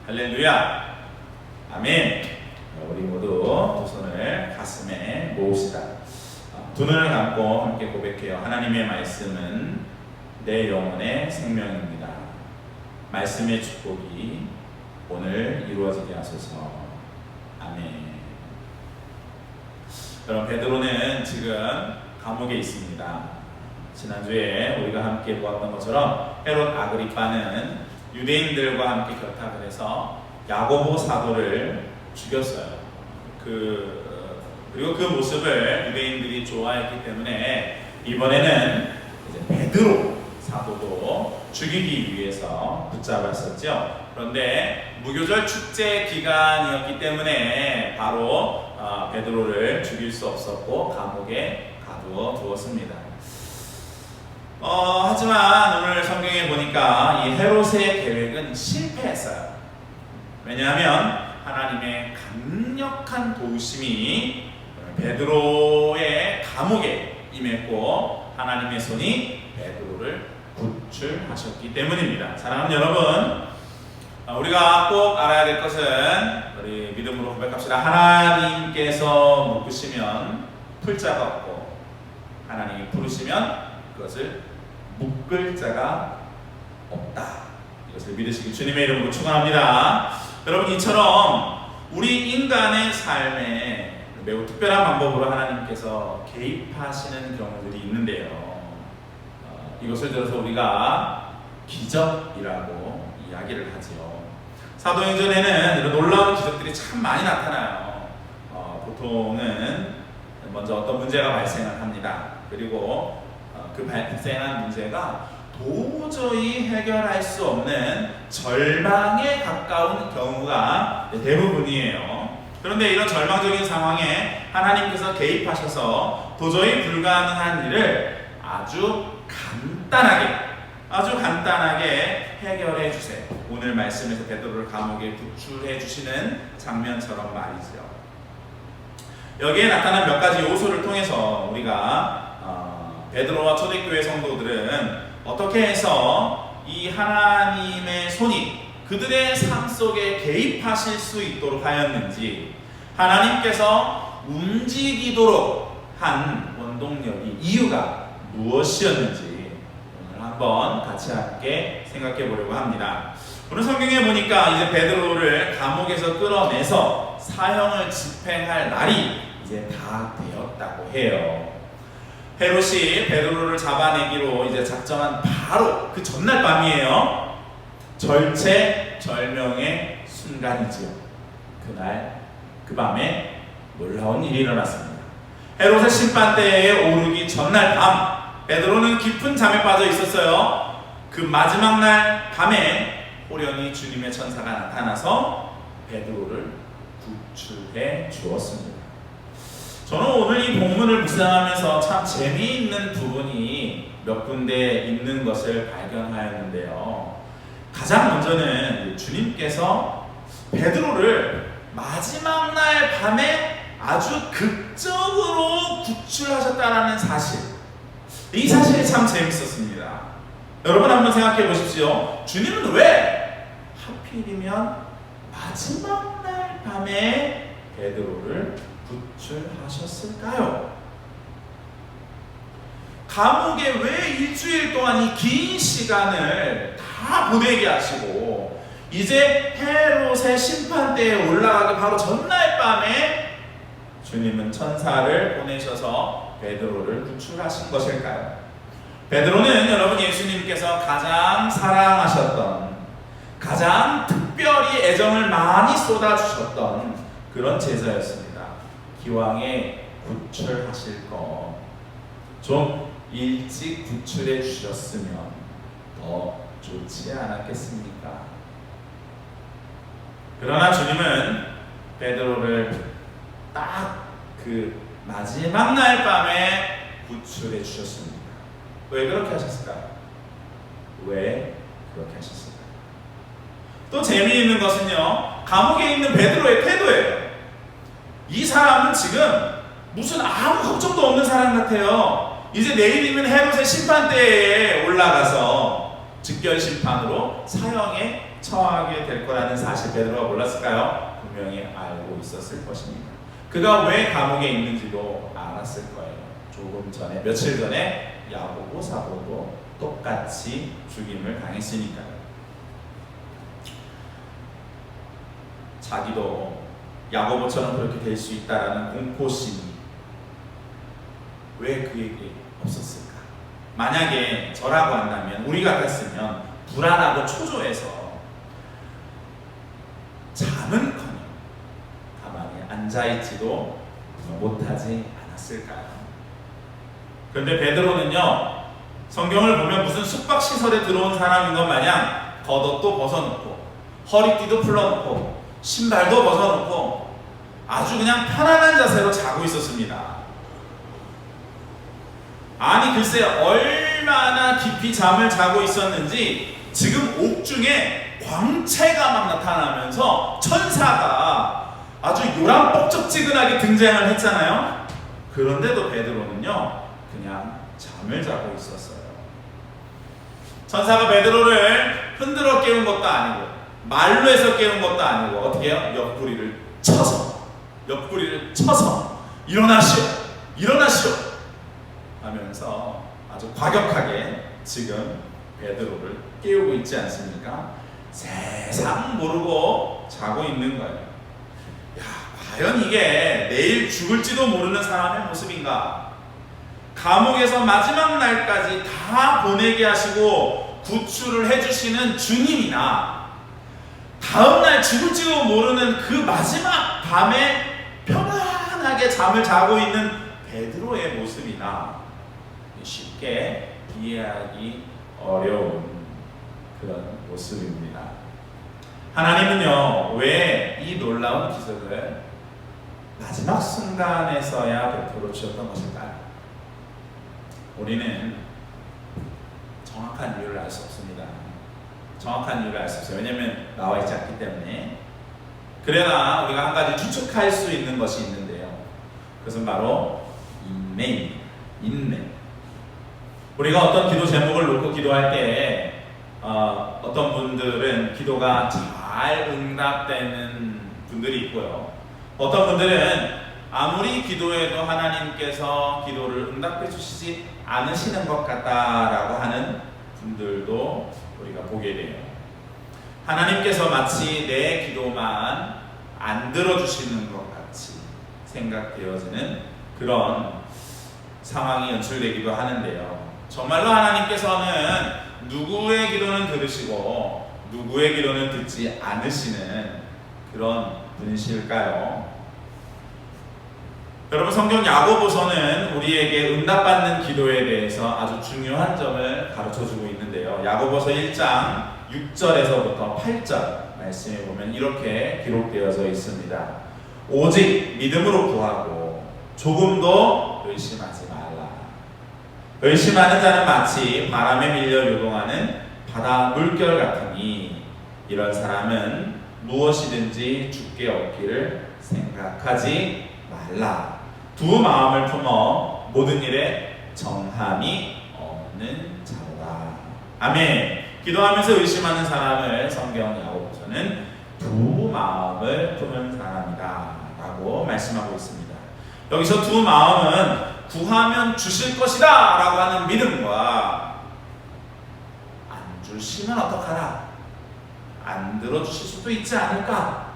할렐루야. 아멘. 우리 모두 두 손을 가슴에 모읍시다. 두 눈을 감고 함께 고백해요. 하나님의 말씀은 내 영혼의 생명입니다. 말씀의 축복이 오늘 이루어지게 하소서. 아멘. 여러분, 베드로는 지금 감옥에 있습니다. 지난주에 우리가 함께 보았던 것처럼 헤롯 아그리빠는 유대인들과 함께 결탁을 해서 야고보 사도를 죽였어요. 그리고 그 모습을 유대인들이 좋아했기 때문에 이번에는 이제 베드로 사도도 죽이기 위해서 붙잡았었죠. 그런데 무교절 축제 기간이었기 때문에 바로 베드로를 죽일 수 없었고 감옥에 가두어 두었습니다. 하지만 오늘 성경에 보니까 이 헤롯의 계획은 실패했어요. 왜냐하면 하나님의 강력한 도우심이 베드로의 감옥에 임했고 하나님의 손이 베드로를 구출하셨기 때문입니다. 사랑하는 여러분, 우리가 꼭 알아야 될 것은 우리 믿음으로 고백합시다. 하나님께서 묶으시면 풀 자가 없고 하나님이 부르시면 그것을 묶을 자가 없다. 이것을 믿으시기 주님의 이름으로 축원합니다. 여러분, 이처럼 우리 인간의 삶에 매우 특별한 방법으로 하나님께서 개입하시는 경우들이 있는데요. 이것을 들어서 우리가 기적이라고 이야기를 하지요. 사도행전에는 이런 놀라운 기적들이 참 많이 나타나요. 보통은 먼저 어떤 문제가 발생을 합니다. 그리고 그 발생한 문제가 도저히 해결할 수 없는 절망에 가까운 경우가 대부분이에요. 그런데 이런 절망적인 상황에 하나님께서 개입하셔서 도저히 불가능한 일을 아주 간단하게 해결해 주세요. 오늘 말씀에서 베드로를 감옥에 구출해 주시는 장면처럼 말이죠. 여기에 나타난 몇 가지 요소를 통해서 우리가 베드로와 초대교회 성도들은 어떻게 해서 이 하나님의 손이 그들의 삶 속에 개입하실 수 있도록 하였는지, 하나님께서 움직이도록 한 원동력이, 이유가 무엇이었는지 오늘 한번 같이 함께 생각해 보려고 합니다. 오늘 성경에 보니까 이제 베드로를 감옥에서 끌어내서 사형을 집행할 날이 이제 다 되었다고 해요. 헤롯이 베드로를 잡아내기로 이제 작정한 바로 그 전날 밤이에요. 절체절명의 순간이지요. 그날 그 밤에 놀라운 일이 일어났습니다. 헤롯의 심판대에 오르기 전날 밤, 베드로는 깊은 잠에 빠져 있었어요. 그 마지막 날 밤에 호련히 주님의 천사가 나타나서 베드로를 구출해 주었습니다. 저는 오늘 이 본문을 묵상하면서 참 재미있는 부분이 몇 군데 있는 것을 발견하였는데요. 가장 먼저는 주님께서 베드로를 마지막 날 밤에 아주 극적으로 구출하셨다는 사실, 이 사실이 참 재밌었습니다. 여러분 한번 생각해 보십시오. 주님은 왜 하필이면 마지막 날 밤에 베드로를 구출하셨을까요? 감옥에 왜 일주일 동안 이 긴 시간을 다 보내게 하시고 이제 헤롯의 심판대에 올라가기 바로 전날 밤에 주님은 천사를 보내셔서 베드로를 구출하신 것일까요? 베드로는 여러분 예수님께서 가장 사랑하셨던, 가장 특별히 애정을 많이 쏟아주셨던 그런 제자였습니다. 기왕에 구출하실 거 좀 일찍 구출해 주셨으면 더 좋지 않았겠습니까? 그러나 주님은 베드로를 딱 그 마지막 날 밤에 구출해 주셨습니다. 왜 그렇게 하셨을까요? 왜 그렇게 하셨을까요? 또 재미있는 것은요, 감옥에 있는 베드로의 태도예요. 이 사람은 지금 무슨 아무 걱정도 없는 사람 같아요. 이제 내일이면 헤롯의 심판대에 올라가서 즉결심판으로 사형에 처하게 될 거라는 사실 베드로가 몰랐을까요? 분명히 알고 있었을 것입니다. 그가 왜 감옥에 있는지도 알았을 거예요. 조금 전에, 며칠 전에 야고보 사도도 똑같이 죽임을 당했으니까요. 자기도 야고보처럼 그렇게 될 수 있다라는 공포심이 왜 그에게 없었을까? 만약에 저라고 한다면, 우리 같았으면 불안하고 초조해서 잠은커녕 가만히 앉아있지도 못하지 않았을까요? 그런데 베드로는요, 성경을 보면 무슨 숙박시설에 들어온 사람인 것 마냥 겉옷도 벗어놓고 허리띠도 풀어놓고 신발도 벗어놓고 아주 그냥 편안한 자세로 자고 있었습니다. 아니 글쎄 얼마나 깊이 잠을 자고 있었는지 지금 옥중에 광채가 막 나타나면서 천사가 아주 요란뻑적지근하게 등장을 했잖아요. 그런데도 베드로는요 그냥 잠을 자고 있었어요. 천사가 베드로를 흔들어 깨운 것도 아니고 말로 해서 깨운 것도 아니고 어떻게 해요? 옆구리를 쳐서 일어나시오 하면서 아주 과격하게 지금 베드로를 깨우고 있지 않습니까? 세상 모르고 자고 있는 거예요. 야, 과연 이게 내일 죽을지도 모르는 사람의 모습인가? 감옥에서 마지막 날까지 다 보내게 하시고 구출을 해주시는 주님이나 다음날 죽을지도 모르는 그 마지막 밤에 편안하게 잠을 자고 있는 베드로의 모습이나 쉽게 이해하기 어려운 그런 모습입니다. 하나님은요, 왜 이 놀라운 기적을 마지막 순간에서야 베풀어 주셨던 것일까요? 우리는 정확한 이유를 알 수 없습니다. 정확한 이유를 알 수 없어요. 왜냐하면 나와 있지 않기 때문에. 그러나 우리가 한 가지 추측할 수 있는 것이 있는데요. 그것은 바로 인내입니다. 인내. 우리가 어떤 기도 제목을 놓고 기도할 때 어떤 분들은 기도가 잘 응답되는 분들이 있고요. 어떤 분들은 아무리 기도해도 하나님께서 기도를 응답해 주시지 않으시는 것 같다라고 하는 분들도 우리가 보게 돼요. 하나님께서 마치 내 기도만 안 들어주시는 것 같이 생각되어지는 그런 상황이 연출되기도 하는데요. 정말로 하나님께서는 누구의 기도는 들으시고 누구의 기도는 듣지 않으시는 그런 분이실까요? 여러분, 성경 야고보서는 우리에게 응답받는 기도에 대해서 아주 중요한 점을 가르쳐주고 있는데요. 야고보서 1장 6절에서부터 8절 말씀에 보면 이렇게 기록되어져 있습니다. 오직 믿음으로 구하고 조금도 의심하지 말라. 의심하는 자는 마치 바람에 밀려 요동하는 바다 물결 같으니 이런 사람은 무엇이든지 주께 얻기를 생각하지 말라. 두 마음을 품어 모든 일에 정함이 없는 자로다. 아멘. 기도하면서 의심하는 사람을 성경 야고보서는 두 마음을 품은 사람이다 라고 말씀하고 있습니다. 여기서 두 마음은 구하면 주실 것이다 라고 하는 믿음과 안 주시면 어떡하나, 안 들어주실 수도 있지 않을까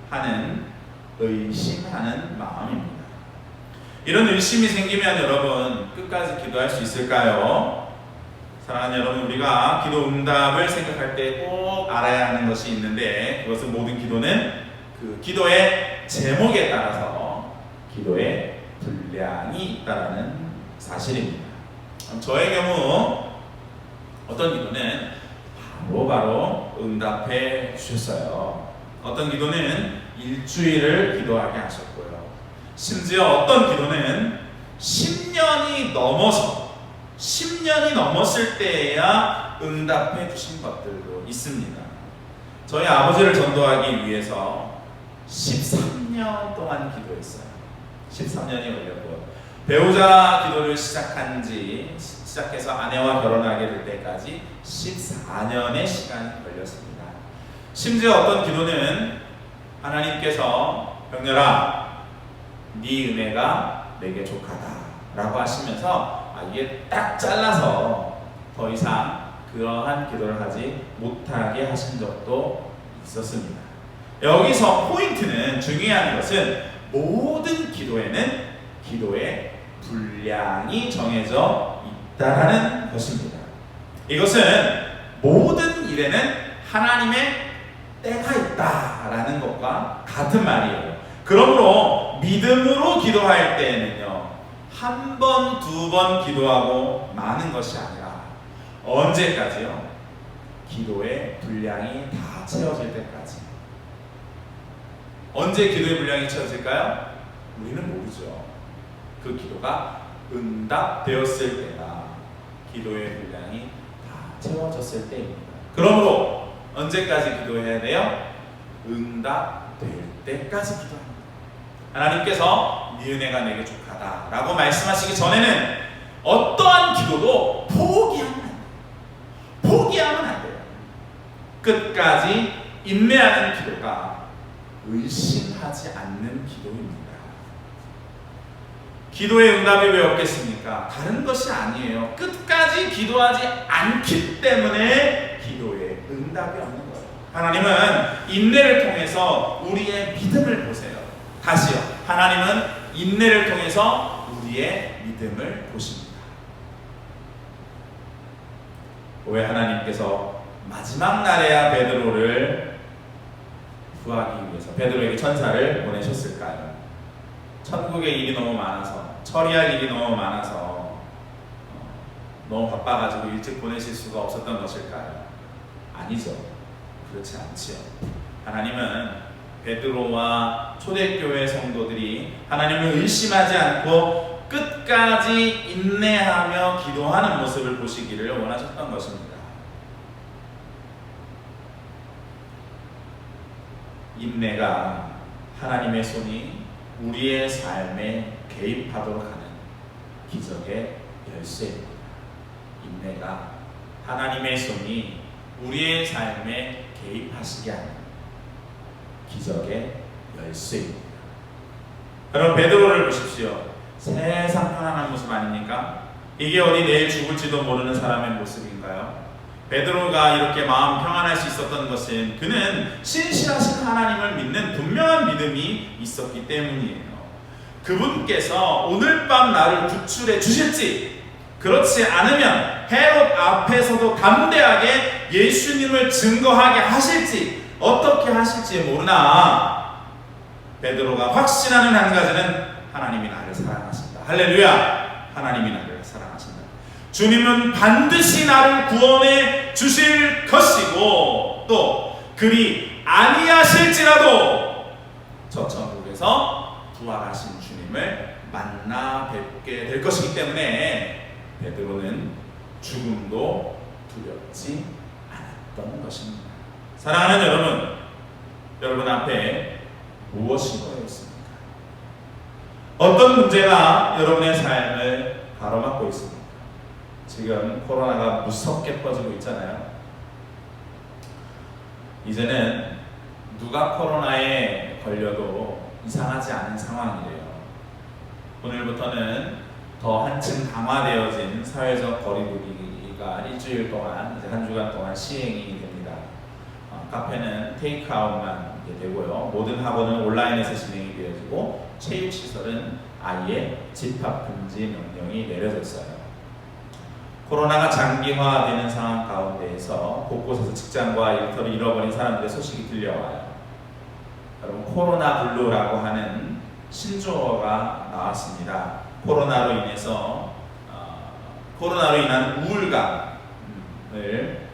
하는 의심하는 마음입니다. 이런 의심이 생기면 여러분 끝까지 기도할 수 있을까요? 사랑하는 여러분, 우리가 기도 응답을 생각할 때 꼭 알아야 하는 것이 있는데 그것은 모든 기도는 그 기도의 제목에 따라서 기도의 분량이 있다는 사실입니다. 저의 경우 어떤 기도는 바로 응답해 주셨어요. 어떤 기도는 일주일을 기도하게 하셨고요. 심지어 어떤 기도는 10년이 넘었을 때에야 응답해 주신 것들도 있습니다. 저희 아버지를 전도하기 위해서 13년 동안 기도했어요. 13년이 걸렸고요. 배우자 기도를 시작해서 아내와 결혼하게 될 때까지 14년의 시간이 걸렸습니다. 심지어 어떤 기도는 하나님께서 병렬아 네 은혜가 내게 족하다 라고 하시면서 이게 딱 잘라서 더 이상 그러한 기도를 하지 못하게 하신 적도 있었습니다. 여기서 포인트는, 중요한 것은 모든 기도에는 기도의 분량이 정해져 있다라는 것입니다. 이것은 모든 일에는 하나님의 때가 있다라는 것과 같은 말이에요. 그러므로 믿음으로 기도할 때에는요, 한 번, 두 번 기도하고 마는 것이 아니라 언제까지요? 기도의 분량이 다 채워질 때까지. 언제 기도의 분량이 채워질까요? 우리는 모르죠. 그 기도가 응답되었을 때가 기도의 분량이 다 채워졌을 때입니다. 그러므로 언제까지 기도해야 돼요? 응답될 때까지 기도합니다. 하나님께서 네 은혜가 내게 족하다 라고 말씀하시기 전에는 어떠한 기도도 포기하면 안 돼요. 포기하면 안 돼요. 끝까지 인내하는 기도가 의심하지 않는 기도입니다. 기도의 응답이 왜 없겠습니까? 다른 것이 아니에요. 끝까지 기도하지 않기 때문에 기도의 응답이 없는 거예요. 하나님은 인내를 통해서 우리의 믿음을 보세요. 다시요. 하나님은 인내를 통해서 우리의 믿음을 보십니다. 왜 하나님께서 마지막 날에야 베드로를 구하기 위해서 베드로에게 천사를 보내셨을까요? 천국의 일이 너무 많아서, 처리할 일이 너무 많아서 너무 바빠가지고 일찍 보내실 수가 없었던 것일까요? 아니죠. 그렇지 않지요. 하나님은 베드로와 초대교회 성도들이 하나님을 의심하지 않고 끝까지 인내하며 기도하는 모습을 보시기를 원하셨던 것입니다. 인내가 하나님의 손이 우리의 삶에 개입하도록 하는 기적의 열쇠입니다. 인내가 하나님의 손이 우리의 삶에 개입하시게 하는 기적의 열쇠입니다. 여러분, 베드로를 보십시오. 세상 편안한 모습 아닙니까? 이게 어디 내일 죽을지도 모르는 사람의 모습인가요? 베드로가 이렇게 마음 평안할 수 있었던 것은 그는 신실하신 하나님을 믿는 분명한 믿음이 있었기 때문이에요. 그분께서 오늘 밤 나를 구출해 주실지, 그렇지 않으면 헤롯 앞에서도 담대하게 예수님을 증거하게 하실지, 어떻게 하실지 모르나 베드로가 확신하는 한 가지는 하나님이 나를 사랑하신다. 할렐루야! 하나님이 나를 사랑하신다. 주님은 반드시 나를 구원해 주실 것이고, 또 그리 아니하실지라도 저 천국에서 부활하신 주님을 만나 뵙게 될 것이기 때문에 베드로는 죽음도 두렵지 않았던 것입니다. 사랑하는 여러분, 여러분 앞에 무엇이 놓여 있습니까? 어떤 문제가 여러분의 삶을 가로막고 있습니까? 지금 코로나가 무섭게 퍼지고 있잖아요. 이제는 누가 코로나에 걸려도 이상하지 않은 상황이래요. 오늘부터는 더 한층 강화되어진 사회적 거리두기가 일주일 동안, 이제 한 주간 동안 시행이 됩니다. 카페는 테이크아웃만 되고요. 모든 학원은 온라인에서 진행이 되어지고, 체육시설은 아예 집합 금지 명령이 내려졌어요. 코로나가 장기화되는 상황 가운데에서 곳곳에서 직장과 일터를 잃어버린 사람들의 소식이 들려와요. 여러분, 코로나 블루라고 하는 신조어가 나왔습니다. 코로나로 인한 우울감을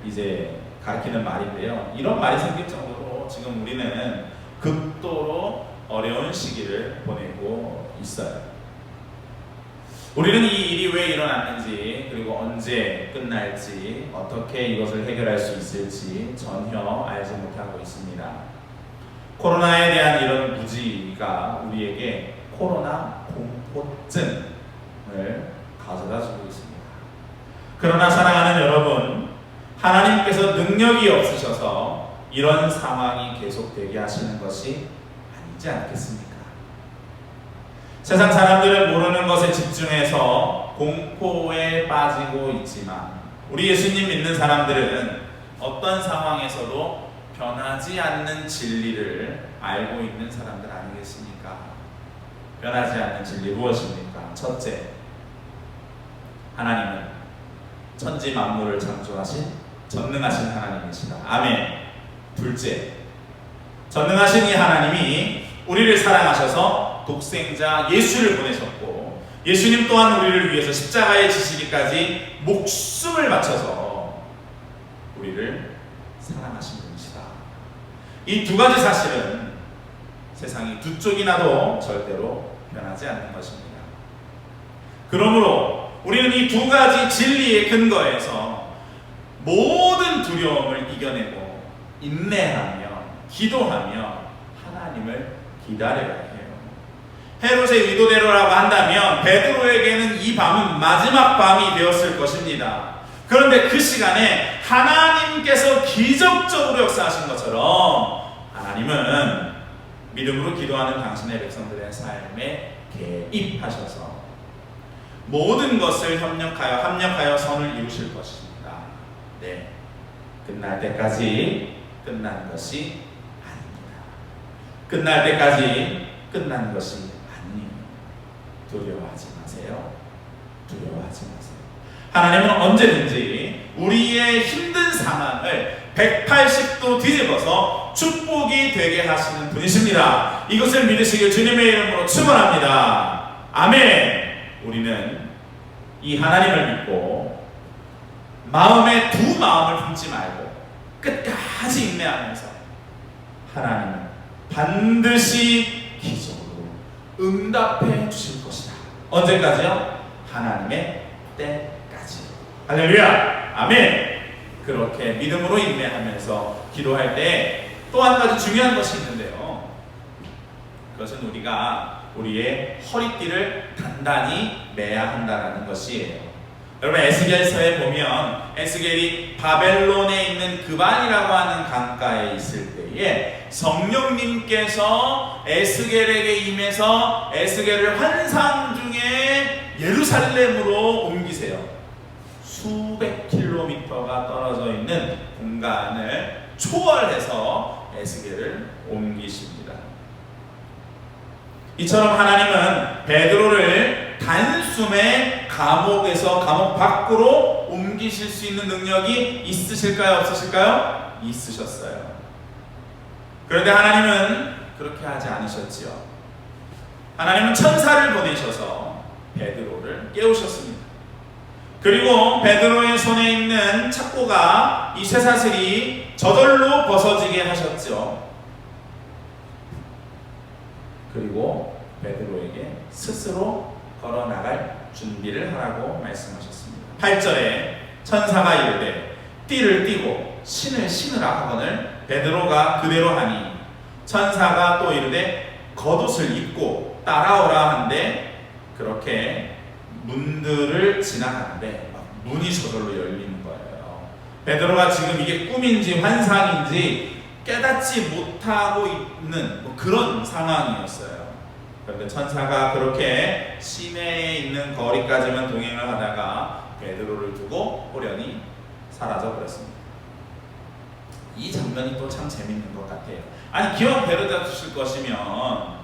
이제 가리키는 말인데요. 이런 말이 생길 정도로 지금 우리는 극도로 어려운 시기를 보내고 있어요. 우리는 이 일이 왜 일어났는지, 그리고 언제 끝날지, 어떻게 이것을 해결할 수 있을지 전혀 알지 못하고 있습니다. 코로나에 대한 이런 무지가 우리에게 코로나 공포증을 가져다 주고 있습니다. 그러나 사랑하는 여러분, 하나님께서 능력이 없으셔서 이런 상황이 계속되게 하시는 것이 아니지 않겠습니까? 세상 사람들은 모르는 것에 집중해서 공포에 빠지고 있지만 우리 예수님 믿는 사람들은 어떤 상황에서도 변하지 않는 진리를 알고 있는 사람들 아니겠습니까? 변하지 않는 진리 무엇입니까? 첫째, 하나님은 천지 만물을 창조하신 전능하신 하나님이시다. 아멘. 둘째, 전능하신 이 하나님이 우리를 사랑하셔서 독생자 예수를 보내셨고 예수님 또한 우리를 위해서 십자가에 지시기까지 목숨을 바쳐서 우리를 사랑하신 분이시다. 이 두 가지 사실은 세상이 두 쪽이 나도 절대로 변하지 않는 것입니다. 그러므로 우리는 이 두 가지 진리의 근거에서 모든 두려움을 이겨내고 인내하며 기도하며 하나님을 기다려야 해요. 헤롯의 의도대로라고 한다면 베드로에게는 이 밤은 마지막 밤이 되었을 것입니다. 그런데 그 시간에 하나님께서 기적적으로 역사하신 것처럼 하나님은 믿음으로 기도하는 당신의 백성들의 삶에 개입하셔서 모든 것을 합력하여 선을 이루실 것입니다. 네, 끝날 때까지 끝난 것이 아닙니다. 끝날 때까지 끝난 것이 아니에요. 두려워하지 마세요. 두려워하지 마세요. 하나님은 언제든지 우리의 힘든 상황을 180도 뒤집어서 축복이 되게 하시는 분이십니다. 이것을 믿으시길 주님의 이름으로 축원합니다. 아멘. 우리는 이 하나님을 믿고 마음에 두 마음을 품지 말고 끝까지 인내하면서 하나님은 반드시 기적으로 응답해 주실 것이다. 언제까지요? 하나님의 때까지. 할렐루야. 아멘. 그렇게 믿음으로 인내하면서 기도할 때 또 한 가지 중요한 것이 있는데요. 그것은 우리가 우리의 허리띠를 단단히 매야 한다는 것이에요. 여러분 에스겔서에 보면 에스겔이 바벨론에 있는 그반이라고 하는 강가에 있을 때에 성령님께서 에스겔에게 임해서 에스겔을 환상 중에 예루살렘으로 옮기세요. 수백 킬로미터가 떨어져 있는 공간을 초월해서 에스겔을 옮기십니다. 이처럼 하나님은 베드로를 단숨에 감옥에서 감옥 밖으로 옮기실 수 있는 능력이 있으실까요? 없으실까요? 있으셨어요. 그런데 하나님은 그렇게 하지 않으셨지요. 하나님은 천사를 보내셔서 베드로를 깨우셨습니다. 그리고 베드로의 손에 있는 착고가 이 쇠사슬이 저절로 벗어지게 하셨죠. 그리고 베드로에게 스스로 걸어나갈 준비를 하라고 말씀하셨습니다. 8절에 천사가 이르되 띠를 띠고 신을 신으라 하거늘 베드로가 그대로 하니 천사가 또 이르되 겉옷을 입고 따라오라 한데 그렇게 문들을 지나가는데 문이 저절로 열리는 거예요. 베드로가 지금 이게 꿈인지 환상인지 깨닫지 못하고 있는 그런 상황이었어요. 그런데 천사가 그렇게 시내에 있는 거리까지만 동행을 하다가 베드로를 두고 호련히 사라져 버렸습니다. 이 장면이 또 참 재밌는 것 같아요. 아니 기왕 데려다 주실 것이면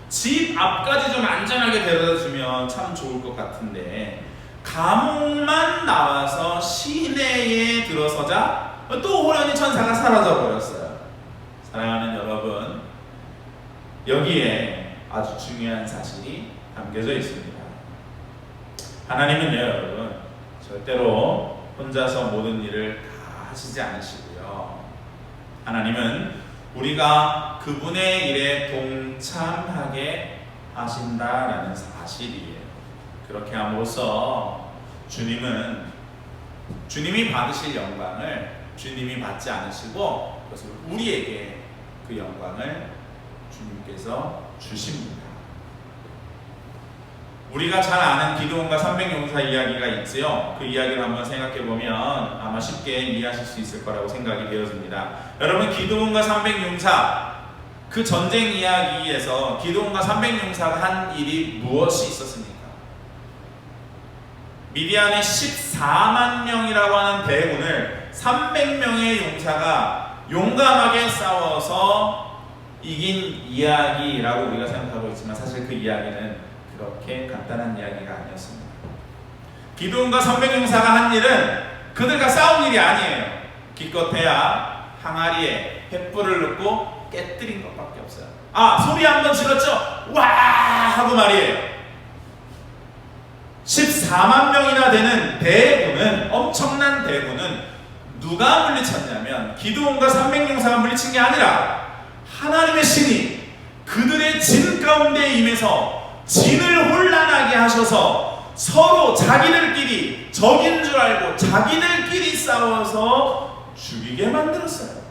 집 앞까지 좀 안전하게 데려다 주면 참 좋을 것 같은데 감옥만 나와서 시내에 들어서자 또 호련히 천사가 사라져 버렸어요. 사랑하는 여러분, 여기에 아주 중요한 사실이 담겨져 있습니다. 하나님은요, 여러분, 절대로 혼자서 모든 일을 다 하시지 않으시고요. 하나님은 우리가 그분의 일에 동참하게 하신다라는 사실이에요. 그렇게 함으로써 주님이 받으실 영광을 주님이 받지 않으시고 그것을 우리에게 그 영광을 주님께서 주십니다. 우리가 잘 아는 기드온과 300용사 이야기가 있지요. 그 이야기를 한번 생각해보면 아마 쉽게 이해하실 수 있을 거라고 생각이 되어집니다. 여러분, 기드온과 300용사, 그 전쟁 이야기에서 기드온과 300용사가 한 일이 무엇이 있었습니까? 미디안의 14만 명이라고 하는 대군을 300명의 용사가 용감하게 싸워서 이긴 이야기라고 우리가 생각하고 있지만, 사실 그 이야기는 그렇게 간단한 이야기가 아니었습니다. 기드온과 300용사가 한 일은 그들과 싸운 일이 아니에요. 기껏해야 항아리에 횃불을 넣고 깨뜨린 것밖에 없어요. 소리 한번 질렀죠? 와! 하고 말이에요. 14만 명이나 되는 대군은, 엄청난 대군은 누가 물리쳤냐면 기드온과 300용사가 물리친 게 아니라 하나님의 신이 그들의 진 가운데 임해서 진을 혼란하게 하셔서 서로 자기들끼리 적인 줄 알고 자기들끼리 싸워서 죽이게 만들었어요.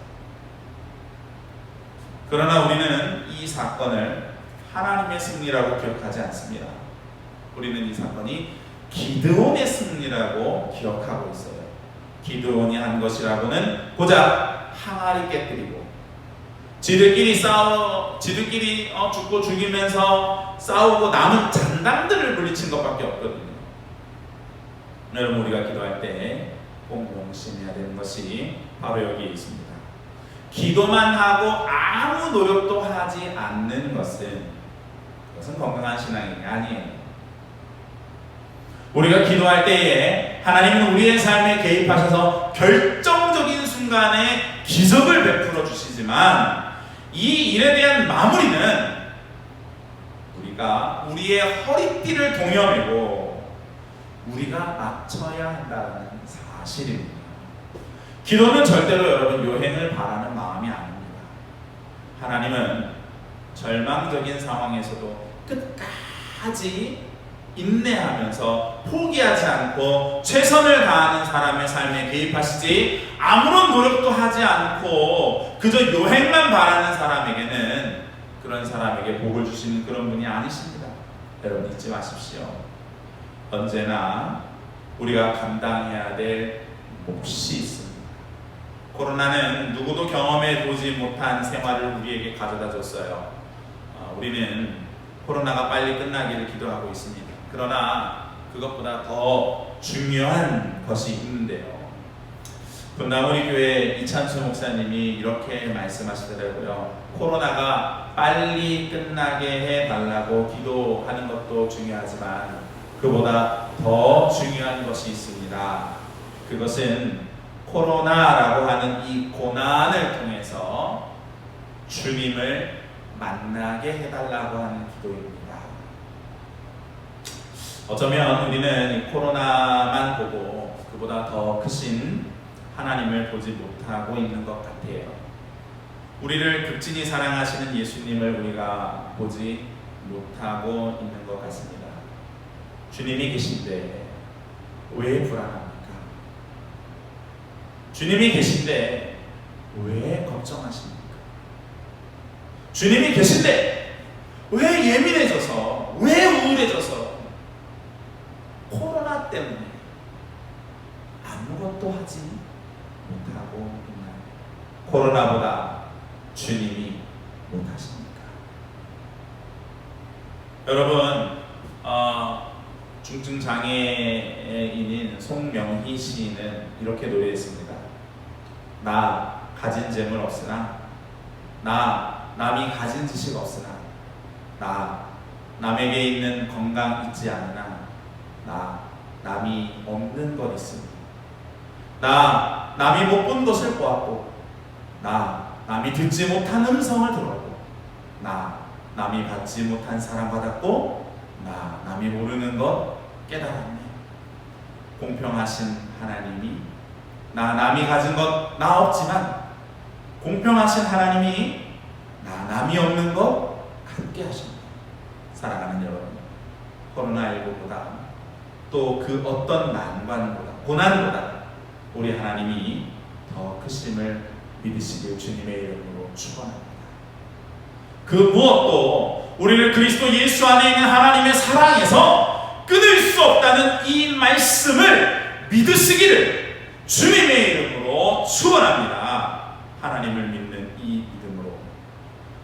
그러나 우리는 이 사건을 하나님의 승리라고 기억하지 않습니다. 우리는 이 사건이 기드온의 승리라고 기억하고 있어요. 기드온이 한 것이라고는 고작 항아리 깨뜨리고 지들끼리 죽고 죽이면서 싸우고 남은 잔당들을 물리친 것밖에 없거든요. 여러분, 우리가 기도할 때 꼭 명심해야 되는 것이 바로 여기에 있습니다. 기도만 하고 아무 노력도 하지 않는 것은, 그것은 건강한 신앙이 아니에요. 우리가 기도할 때에 하나님은 우리의 삶에 개입하셔서 결정적인 순간에 기적을 베풀어 주시지만, 이 일에 대한 마무리는 우리가 우리의 허리띠를 동여매고 우리가 맞춰야 한다는 사실입니다. 기도는 절대로 여러분 요행을 바라는 마음이 아닙니다. 하나님은 절망적인 상황에서도 끝까지 인내하면서 포기하지 않고 최선을 다하는 사람의 삶에 개입하시지, 아무런 노력도 하지 않고 그저 요행만 바라는 사람에게는, 그런 사람에게 복을 주시는 그런 분이 아니십니다. 여러분, 잊지 마십시오. 언제나 우리가 감당해야 될 몫이 있습니다. 코로나는 누구도 경험해 보지 못한 생활을 우리에게 가져다 줬어요. 우리는 코로나가 빨리 끝나기를 기도하고 있습니다. 그러나 그것보다 더 중요한 것이 있는데요. 분당우리 교회 이찬수 목사님이 이렇게 말씀하시더라고요. 코로나가 빨리 끝나게 해달라고 기도하는 것도 중요하지만 그보다 더 중요한 것이 있습니다. 그것은 코로나라고 하는 이 고난을 통해서 주님을 만나게 해달라고 하는 기도입니다. 어쩌면 우리는 이 코로나만 보고 그보다 더 크신 하나님을 보지 못하고 있는 것 같아요. 우리를 극진히 사랑하시는 예수님을 우리가 보지 못하고 있는 것 같습니다. 주님이 계신데 왜 불안합니까? 주님이 계신데 왜 걱정하십니까? 주님이 계신데 왜 예민해져서, 왜 우울해져서 코로나 때문에 아무것도 하지 못하고 있나요? 코로나보다 주님이 못하십니까? 여러분, 중증장애인인 송명희 시인은 이렇게 노래했습니다. 나 가진 재물 없으나, 나 남이 가진 지식 없으나, 나 남에게 있는 건강 있지 않으나, 나 남이 없는 것 있으니, 나 남이 못 본 것을 보았고, 나 남이 듣지 못한 음성을 들었고, 나 남이 받지 못한 사랑 받았고, 나 남이 모르는 것 깨달았네. 공평하신 하나님이, 나 남이 가진 것 나 없지만 공평하신 하나님이 나 남이 없는 것 갖게 하십니다. 사랑하는 여러분, 코로나19보다 또 그 어떤 난관보다, 고난보다 우리 하나님이 더 크심을 믿으시길 주님의 이름으로 축원합니다. 그 무엇도 우리를 그리스도 예수 안에 있는 하나님의 사랑에서 말씀을 믿으시기를 주님의 이름으로 축원합니다. 하나님을 믿는 이 믿음으로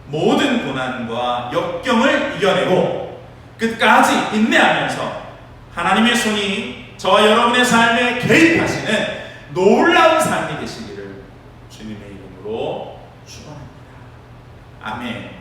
모든 고난과 역경을 이겨내고 끝까지 인내하면서 하나님의 손이 저와 여러분의 삶에 개입하시는 놀라운 삶이 되시기를 주님의 이름으로 축원합니다. 아멘.